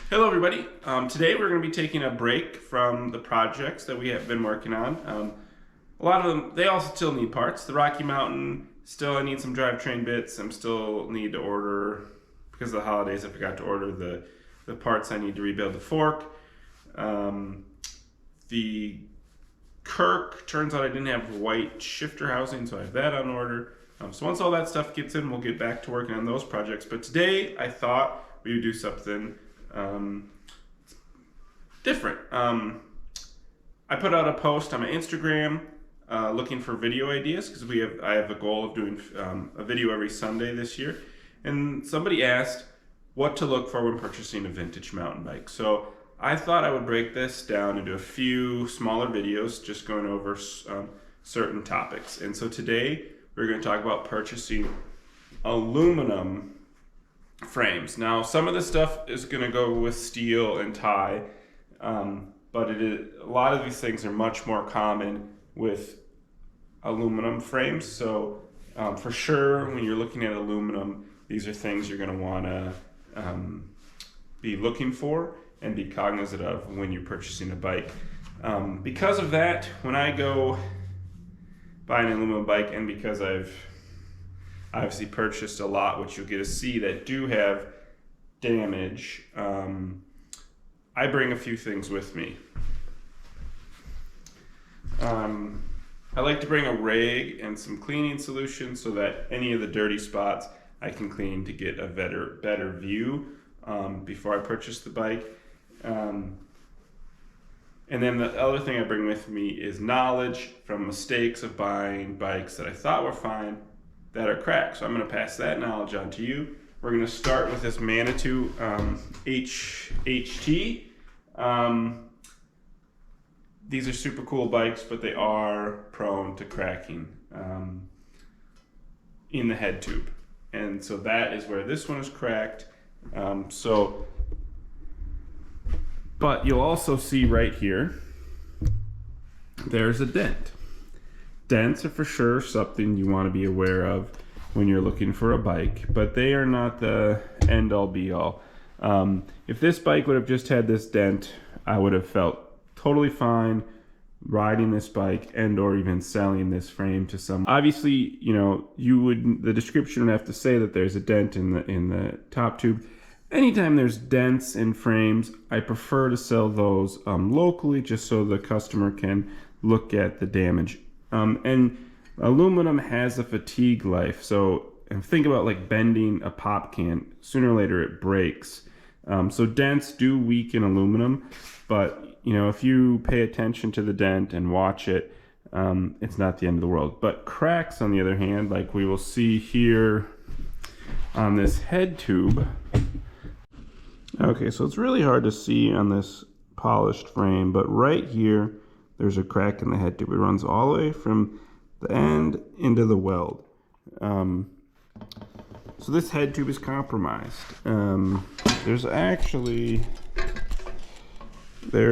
Hello everybody. Today we're going to be taking a break from the projects that we have been working on. A lot of them, they also still need parts. The Rocky Mountain, still I need some drivetrain bits. I'm still need to order, because of the holidays I forgot to order the parts I need to rebuild the fork. The Kirk, turns out I didn't have white shifter housing, so I have that on order. So once all that stuff gets in, we'll get back to working on those projects. But today I thought we would do something different. I put out a post on my Instagram looking for video ideas because I have a goal of doing a video every Sunday this year, and somebody asked what to look for when purchasing a vintage mountain bike. So I thought I would break this down into a few smaller videos just going over certain topics. And so today we're going to talk about purchasing aluminum frames. Now, some of this stuff is going to go with steel and tie, but a lot of these things are much more common with aluminum frames. So for sure, when you're looking at aluminum, these are things you're going to want to be looking for and be cognizant of when you're purchasing a bike. Because of that, when I go buy an aluminum bike, and because I've obviously purchased a lot, which you'll get to see, that do have damage, I bring a few things with me. I like to bring a rag and some cleaning solution so that any of the dirty spots I can clean to get a better view before I purchase the bike. And then the other thing I bring with me is knowledge from mistakes of buying bikes that I thought were fine that are cracked. So I'm going to pass that knowledge on to you. We're going to start with this Manitou HT. These are super cool bikes, but they are prone to cracking in the head tube. And so that is where this one is cracked. But you'll also see right here, there's a dent. Dents are for sure something you want to be aware of when you're looking for a bike, but they are not the end-all be-all. If this bike would have just had this dent, I would have felt totally fine riding this bike and or even selling this frame to someone. Obviously, the description would have to say that there's a dent in the top tube. Anytime there's dents in frames, I prefer to sell those locally, just so the customer can look at the damage. And aluminum has a fatigue life, so think about like bending a pop can. Sooner or later it breaks. So dents do weaken aluminum, but if you pay attention to the dent and watch it, it's not the end of the world. But cracks, on the other hand, like we will see here on this head tube. Okay, so it's really hard to see on this polished frame, but right here there's a crack in the head tube. It runs all the way from the end into the weld. So this head tube is compromised. There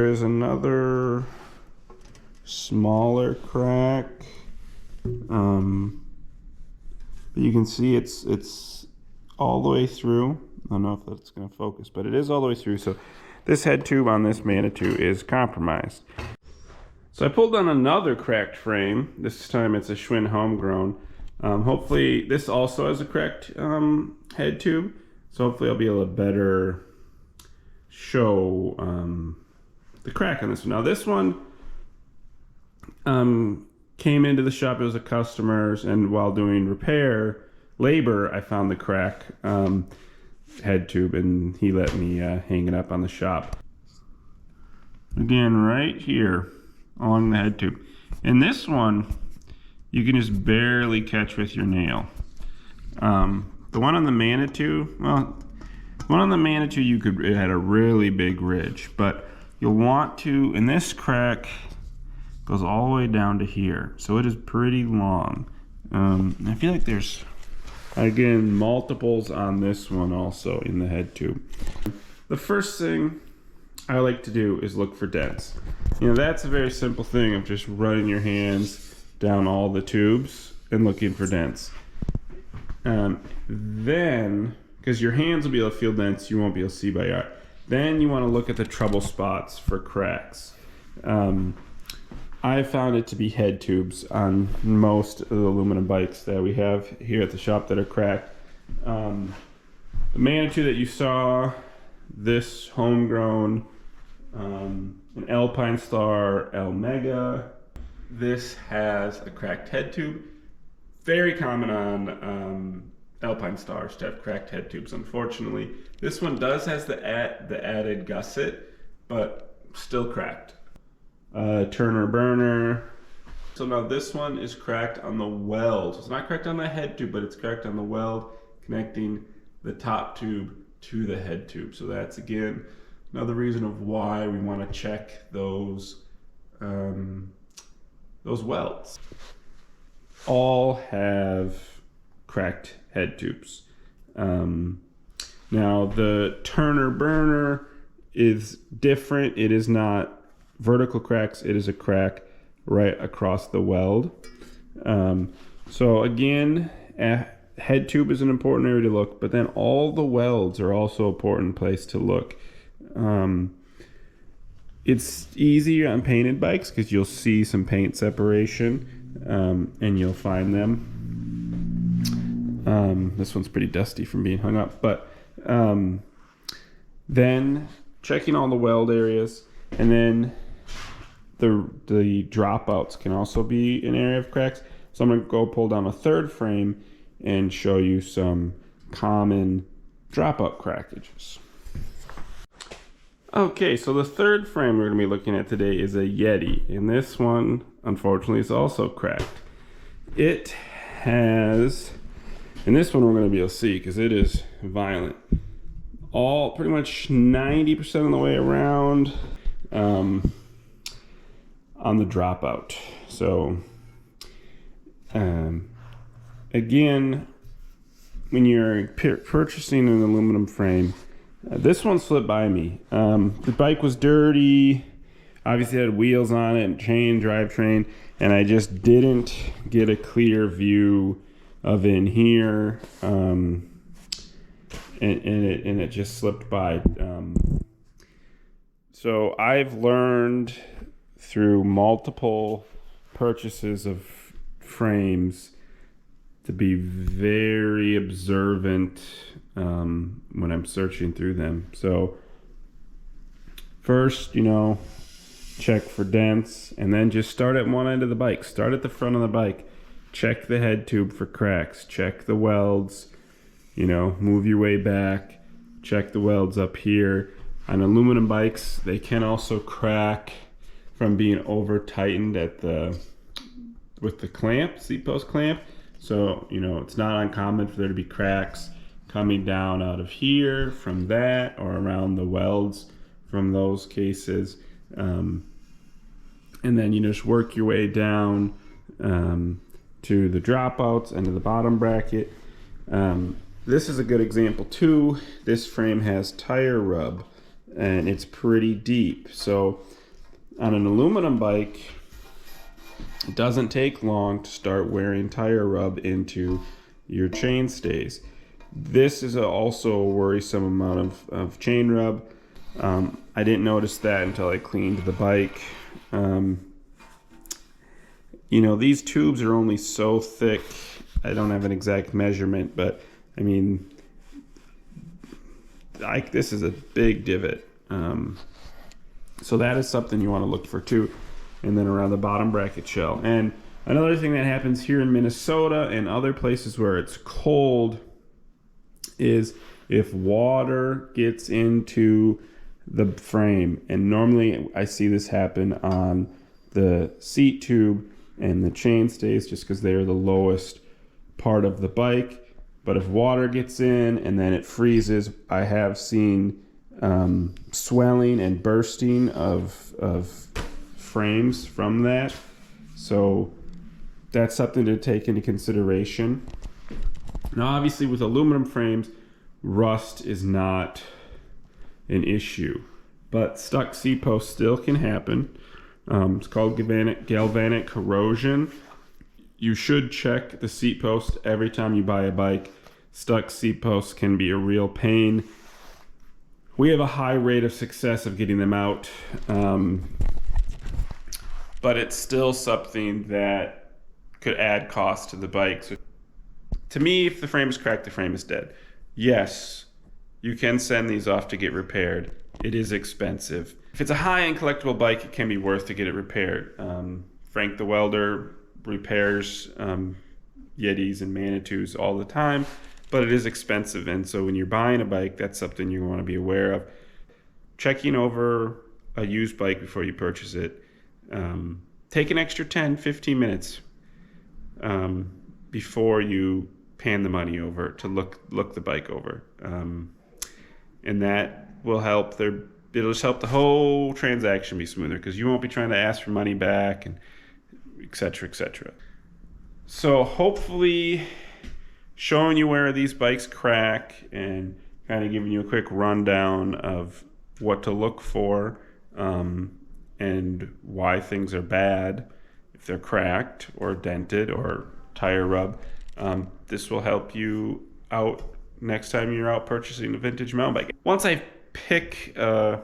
is another smaller crack. But you can see it's all the way through. I don't know if that's going to focus, but it is all the way through. So this head tube on this Manitou is compromised. So I pulled on another cracked frame. This time it's a Schwinn homegrown. Hopefully this also has a cracked head tube. So hopefully I'll be able to better show the crack on this one. Now this one came into the shop. It was a customer's, and while doing labor, I found the crack head tube, and he let me hang it up on the shop. Again, right here along the head tube. And this one, you can just barely catch with your nail. The one on the Manitou, it had a really big ridge, but you'll want to, and this crack goes all the way down to here. So it is pretty long. I feel like there's, again, multiples on this one also in the head tube. The first thing I like to do is look for dents. That's a very simple thing of just running your hands down all the tubes and looking for dents. Then, because your hands will be able to feel dents, you won't be able to see by your eye. Then you want to look at the trouble spots for cracks. I found it to be head tubes on most of the aluminum bikes that we have here at the shop that are cracked. The magnitude that you saw, this homegrown, an Alpine Star L Mega, this has a cracked head tube. Very common on Alpine Stars to have cracked head tubes, unfortunately. This one does has the added gusset, but still cracked. Turner burner. So now this one is cracked on the weld. It's not cracked on the head tube, but it's cracked on the weld connecting the top tube to the head tube. So that's, again, another reason of why we want to check those welds. All have cracked head tubes. Now the Turner burner is different. It is not vertical cracks, it is a crack right across the weld. So again, head tube is an important area to look, but then all the welds are also an important place to look. It's easier on painted bikes because you'll see some paint separation, and you'll find them. This one's pretty dusty from being hung up, but then checking all the weld areas, and then the dropouts can also be an area of cracks. So I'm going to go pull down a third frame and show you some common dropout crackages. Okay, so the third frame we're going to be looking at today is a Yeti, and this one, unfortunately, is also cracked. It has, and this one we're going to be able to see because it is violent. All pretty much 90% of the way around on the dropout. So again, when you're purchasing an aluminum frame, this one slipped by me. The bike was dirty, obviously had wheels on it, and drivetrain, and I just didn't get a clear view of in here, and it just slipped by. So I've learned through multiple purchases of frames to be very observant when I'm searching through them. So first, check for dents, and then just start at one end of the bike. Start at the front of the bike. Check the head tube for cracks. Check the welds. Move your way back. Check the welds up here. On aluminum bikes, they can also crack from being over tightened with the clamp, seat post clamp. So, it's not uncommon for there to be cracks coming down out of here from that, or around the welds from those cases. And then you just work your way down to the dropouts and to the bottom bracket. This is a good example too. This frame has tire rub, and it's pretty deep. So on an aluminum bike, it doesn't take long to start wearing tire rub into your chain stays. This is also a worrisome amount of chain rub. I didn't notice that until I cleaned the bike. These tubes are only so thick. I don't have an exact measurement, but I mean, this is a big divot. So that is something you want to look for too. And then around the bottom bracket shell. And another thing that happens here in Minnesota and other places where it's cold is if water gets into the frame, and normally I see this happen on the seat tube and the chain stays just because they are the lowest part of the bike. But if water gets in and then it freezes, I have seen swelling and bursting of frames from that. So that's something to take into consideration. Now obviously with aluminum frames, rust is not an issue, but stuck seat posts still can happen. It's called galvanic corrosion. You should check the seat post every time you buy a bike. Stuck seat posts can be a real pain. We have a high rate of success of getting them out, but it's still something that could add cost to the bike. So to me, if the frame is cracked, the frame is dead. Yes, you can send these off to get repaired. It is expensive. If it's a high-end collectible bike, it can be worth to get it repaired. Frank the welder repairs Yetis and Manitous all the time, but it is expensive. And so when you're buying a bike, that's something you want to be aware of. Checking over a used bike before you purchase it. Take an extra 10, 15 minutes before you pan the money over to look the bike over. And that will help. It'll just help the whole transaction be smoother, because you won't be trying to ask for money back, and et cetera, et cetera. So hopefully showing you where these bikes crack and kind of giving you a quick rundown of what to look for, and why things are bad if they're cracked or dented or tire rub. This will help you out next time you're out purchasing a vintage mountain bike. Once I pick a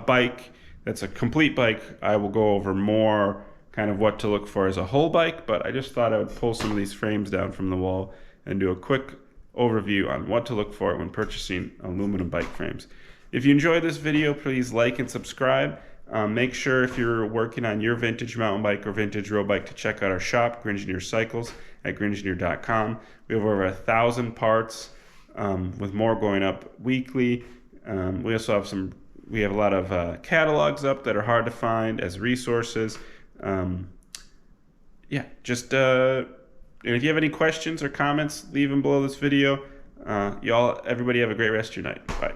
bike that's a complete bike, I will go over more kind of what to look for as a whole bike, but I just thought I would pull some of these frames down from the wall and do a quick overview on what to look for when purchasing aluminum bike frames. If you enjoyed this video, please like and subscribe. Make sure, if you're working on your vintage mountain bike or vintage road bike, to check out our shop, Gringineer Cycles, at gringineer.com. We have over 1,000 parts, with more going up weekly. We also have we have a lot of catalogs up that are hard to find as resources. Yeah, just if you have any questions or comments, leave them below this video. Everybody have a great rest of your night. Bye.